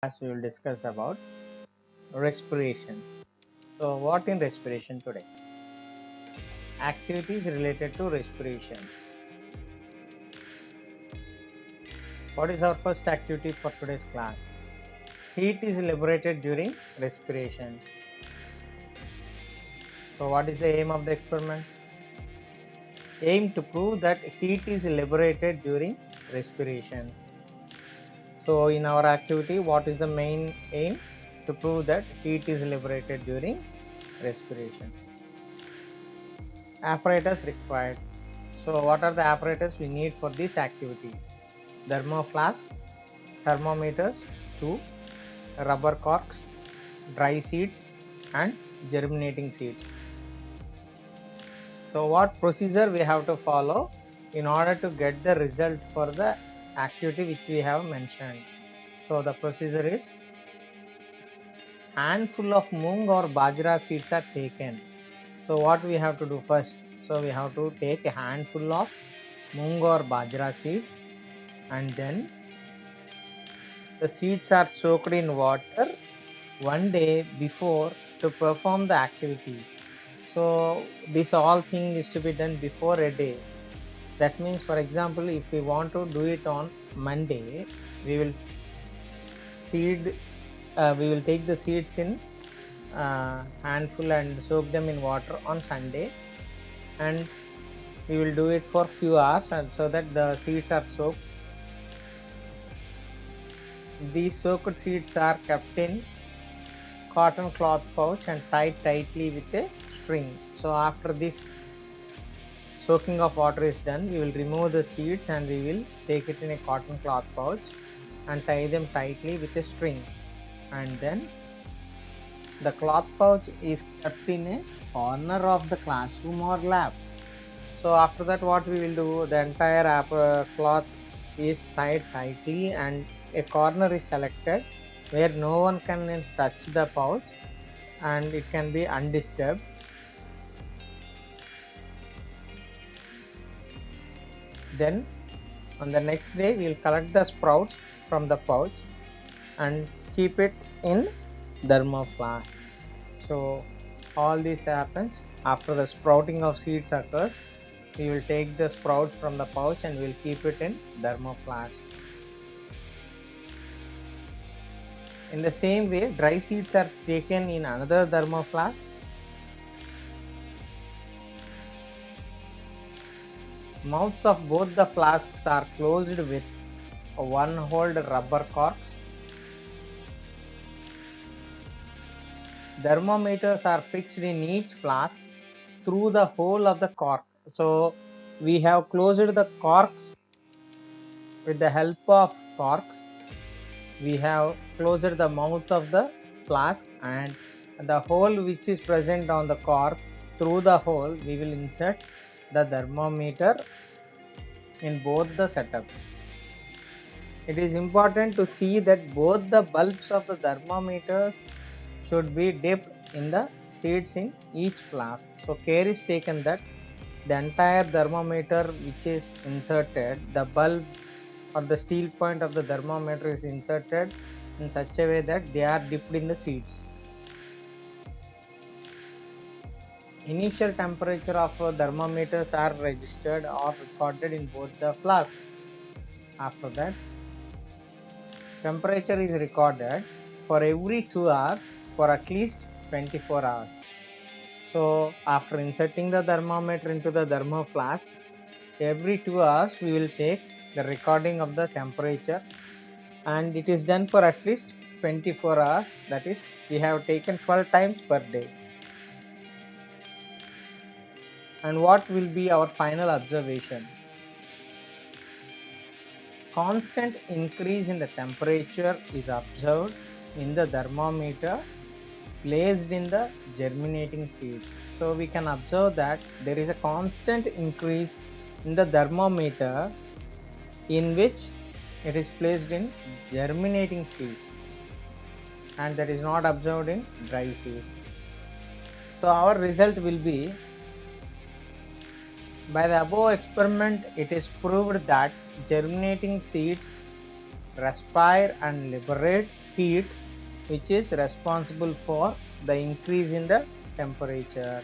As we will discuss about respiration. So what in respiration today? Activities related to respiration. What is our first activity for today's class? Heat is liberated during respiration. So what is the aim of the experiment? Aim to prove that heat is liberated during respiration. So in our activity, what is the main aim? To prove that heat is liberated during respiration. Apparatus required. So what are the apparatus we need for this activity? Thermoflask, thermometers, 2, rubber corks, dry seeds and germinating seeds. So what procedure we have to follow in order to get the result for the activity which we have mentioned? So the procedure is handful of mung or bajra seeds are taken. So what we have to do first? So we have to take a handful of mung or bajra seeds, and then the seeds are soaked in water one day before to perform the activity. So this all thing is to be done before a day. That means, for example, if we want to do it on Monday, we will take the seeds in handful and soak them in water on Sunday, and we will do it for few hours, and so that the seeds are soaked. These soaked seeds are kept in cotton cloth pouch and tied tightly with a string. So after this soaking of water is done, we will remove the seeds and we will take it in a cotton cloth pouch and tie them tightly with a string, and then the cloth pouch is kept in a corner of the classroom or lab. So after that, what we will do, the entire cloth is tied tightly and a corner is selected where no one can touch the pouch and it can be undisturbed. Then on the next day, we will collect the sprouts from the pouch and keep it in thermoflask. So all this happens after the sprouting of seeds occurs. We will take the sprouts from the pouch and we will keep it in thermoflask. In the same way, dry seeds are taken in another thermoflask. Mouths of both the flasks are closed with one-holed rubber corks. Thermometers are fixed in each flask through the hole of the cork. So we have closed the corks with the help of corks. We have closed the mouth of the flask, and the hole which is present on the cork, through the hole we will insert the thermometer in both the setups. It is important to see that both the bulbs of the thermometers should be dipped in the seeds in each flask. So care is taken that the entire thermometer which is inserted, the bulb or the steel point of the thermometer is inserted in such a way that they are dipped in the seeds. Initial temperature of thermometers are registered or recorded in both the flasks. After that, temperature is recorded for every 2 hours for at least 24 hours. So after inserting the thermometer into the thermoflask, every 2 hours we will take the recording of the temperature, and it is done for at least 24 hours. That is, we have taken 12 times per day. And what will be our final observation? Constant increase in the temperature is observed in the thermometer placed in the germinating seeds. So we can observe that there is a constant increase in the thermometer in which it is placed in germinating seeds, and that is not observed in dry seeds. So our result will be, by the above experiment, it is proved that germinating seeds respire and liberate heat which is responsible for the increase in the temperature.